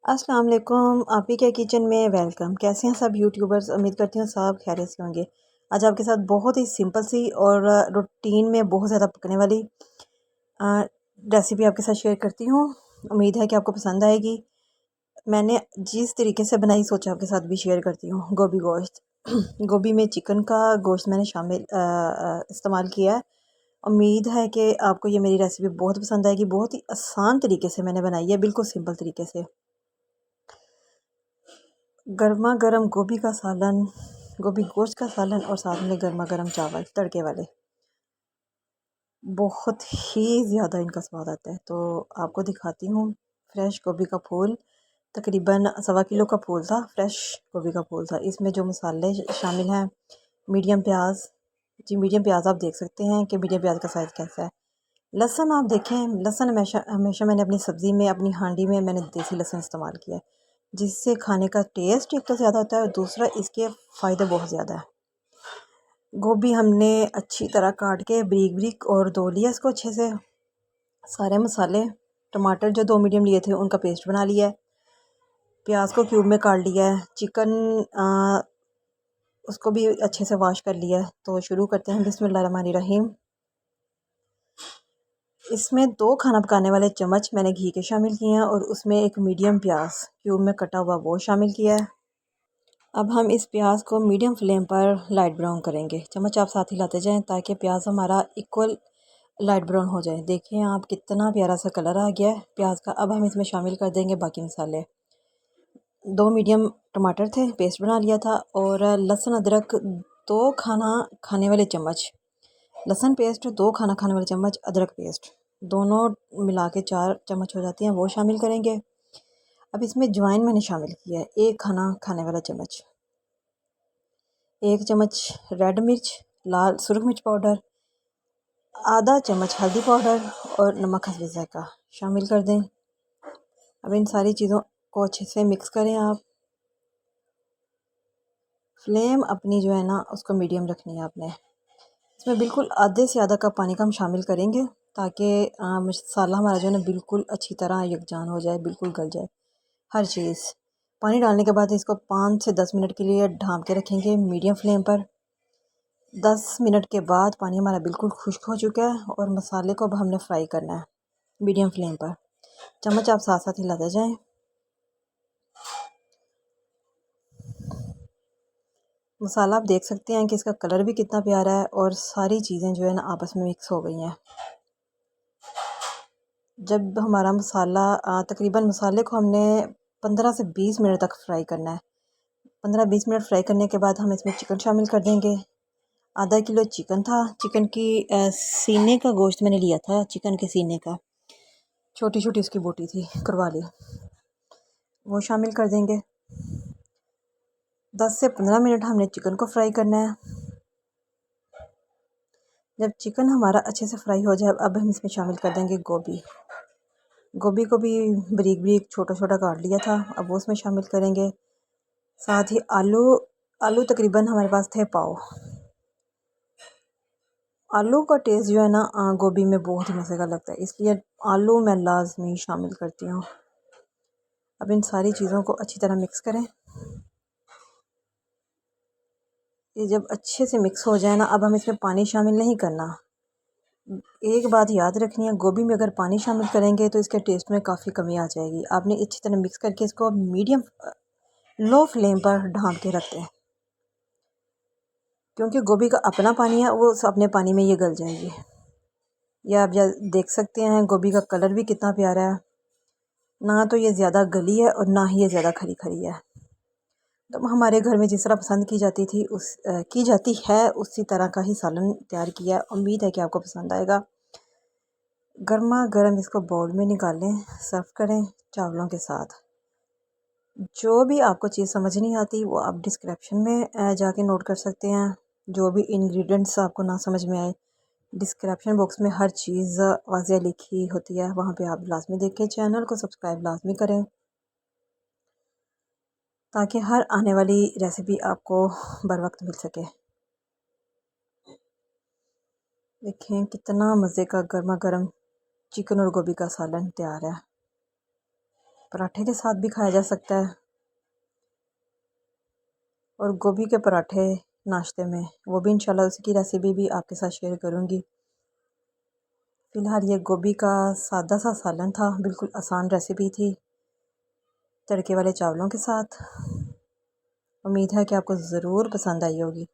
अस्सलाम वालेकुम। आप ही के किचन में वेलकम। कैसे हैं सब यूट्यूबर्स? उम्मीद करती हूँ सब खैरियत से होंगे। आज आपके साथ बहुत ही सिंपल सी और रूटीन में बहुत ज़्यादा पकने वाली रेसिपी आपके साथ शेयर करती हूँ। उम्मीद है कि आपको पसंद आएगी। मैंने जिस तरीके से बनाई सोचा आपके साथ भी शेयर करती हूँ। गोभी गोश्त गोभी में चिकन का गोश्त मैंने शामिल इस्तेमाल किया है। उम्मीद है कि आपको ये मेरी रेसिपी बहुत पसंद आएगी। बहुत ही आसान तरीके से मैंने बनाई है, बिल्कुल सिंपल तरीके से। गर्मा गर्म गोभी का सालन, गोभी गोश्त का सालन और साथ में गर्मा गर्म चावल तड़के वाले, बहुत ही ज़्यादा इनका स्वाद आता है। तो आपको दिखाती हूँ। फ्रेश गोभी का फूल, तकरीबन 1.25 किलो का फूल था, फ्रेश गोभी का फूल था। इसमें जो मसाले शामिल हैं, मीडियम प्याज, जी मीडियम प्याज आप देख सकते हैं कि मीडियम प्याज का साइज़ कैसा है। लहसुन आप देखें, लहसुन हमेशा हमेशा मैंने अपनी सब्ज़ी में, अपनी हांडी में मैंने देसी लहसुन इस्तेमाल किया है, जिससे खाने का टेस्ट एक तो ज़्यादा होता है और दूसरा इसके फ़ायदे बहुत ज़्यादा है। गोभी हमने अच्छी तरह काट के बारीक बारीक और धो लिया इसको अच्छे से। सारे मसाले, टमाटर जो 2 मीडियम लिए थे उनका पेस्ट बना लिया है। प्याज को क्यूब में काट लिया है। चिकन उसको भी अच्छे से वॉश कर लिया है। तो शुरू करते हैं। बिस्मिल्लाहिर्रहमानिर्रहीम। इसमें 2 खाना पकाने वाले चम्मच मैंने घी के शामिल किए हैं और उसमें एक मीडियम प्याज क्यूब में कटा हुआ वो शामिल किया है। अब हम इस प्याज को मीडियम फ्लेम पर लाइट ब्राउन करेंगे। चम्मच आप साथ हिलाते जाएं ताकि प्याज हमारा इक्वल लाइट ब्राउन हो जाए। देखिए आप, कितना प्यारा सा कलर आ गया है प्याज का। अब हम इसमें शामिल कर देंगे बाकी मसाले। 2 मीडियम टमाटर थे, पेस्ट बना लिया था, और लहसुन अदरक 2 खाना खाने वाले चम्मच लहसुन पेस्ट, 2 खाना खाने वाले चम्मच अदरक पेस्ट, दोनों मिला के 4 चम्मच हो जाती हैं, वो शामिल करेंगे। अब इसमें अजवाइन मैंने शामिल किया है, 1 खाना खाने वाला चम्मच। 1 चम्मच रेड मिर्च, लाल सुरख मिर्च पाउडर, आधा चम्मच हल्दी पाउडर और नमक हस्बे ज़ायक़ा शामिल कर दें। अब इन सारी चीज़ों को अच्छे से मिक्स करें आप। फ्लेम अपनी जो है ना उसको मीडियम रखनी है आपने। इसमें बिल्कुल आधे से आधा कप पानी का हम शामिल करेंगे ताकि मसाला हमारा जो है ना बिल्कुल अच्छी तरह यकजान हो जाए, बिल्कुल गल जाए हर चीज़। पानी डालने के बाद इसको 5 से 10 मिनट के लिए ढाँप के रखेंगे मीडियम फ्लेम पर। 10 मिनट के बाद पानी हमारा बिल्कुल खुश्क हो चुका है और मसाले को अब हमने फ्राई करना है मीडियम फ्लेम पर। चम्मच आप साथ साथ हिलाते जाएं। मसाला आप देख सकते हैं कि इसका कलर भी कितना प्यारा है और सारी चीज़ें जो है ना आपस में मिक्स हो गई हैं। जब हमारा मसाला तकरीबन मसाले को हमने 15 से 20 मिनट तक फ्राई करना है। 15-20 मिनट फ्राई करने के बाद हम इसमें चिकन शामिल कर देंगे। आधा किलो चिकन था। चिकन की सीने का गोश्त मैंने लिया था, चिकन के सीने का, छोटी छोटी उसकी बोटी थी, करवा ली, वो शामिल कर देंगे। 10 से 15 मिनट हमने चिकन को फ्राई करना है। जब चिकन हमारा अच्छे से फ्राई हो जाए, अब हम इसमें शामिल कर देंगे गोभी। गोभी को भी बारीक बारीक छोटा छोटा काट लिया था, अब वो उसमें शामिल करेंगे। साथ ही आलू, आलू तकरीबन हमारे पास थे पाव। आलू का टेस्ट जो है ना गोभी में बहुत ही मज़े का लगता है, इसलिए आलू मैं लाजमी शामिल करती हूँ। अब इन सारी चीज़ों को अच्छी तरह मिक्स करें। ये जब अच्छे से मिक्स हो जाए ना, अब हम इसमें पानी शामिल नहीं करना। एक बात याद रखनी है, गोभी में अगर पानी शामिल करेंगे तो इसके टेस्ट में काफ़ी कमी आ जाएगी। आपने अच्छी तरह मिक्स करके इसको मीडियम लो फ्लेम पर ढाँप के रखते हैं, क्योंकि गोभी का अपना पानी है, वो अपने पानी में ये गल जाएगी। ये आप देख सकते हैं गोभी का कलर भी कितना प्यारा है। ना तो ये ज़्यादा गली है और ना ही ये ज़्यादा खरी खरी है। तो हमारे घर में जिस तरह पसंद की जाती थी की जाती है उसी तरह का ही सालन तैयार किया है। उम्मीद है कि आपको पसंद आएगा। गर्मा गर्म इसको बाउल में निकालें, सर्व करें चावलों के साथ। जो भी आपको चीज़ समझ नहीं आती वो आप डिस्क्रिप्शन में जाके नोट कर सकते हैं। जो भी इंग्रेडिएंट्स आपको ना समझ में आए, डिस्क्रिप्शन बॉक्स में हर चीज़ वाज़िया लिखी होती है, वहाँ पे आप लाजमी देखें। चैनल को सब्सक्राइब लाजमी करें ताकि हर आने वाली रेसिपी आपको बर वक्त मिल सके। देखें कितना मज़े का गर्मा गर्म चिकन और गोभी का सालन तैयार है। पराठे के साथ भी खाया जा सकता है। और गोभी के पराठे नाश्ते में, वो भी इंशाल्लाह उसकी रेसिपी भी आपके साथ शेयर करूँगी। फ़िलहाल ये गोभी का सादा सा सालन था, बिल्कुल आसान रेसिपी थी तड़के वाले चावलों के साथ। उम्मीद है कि आपको ज़रूर पसंद आई होगी।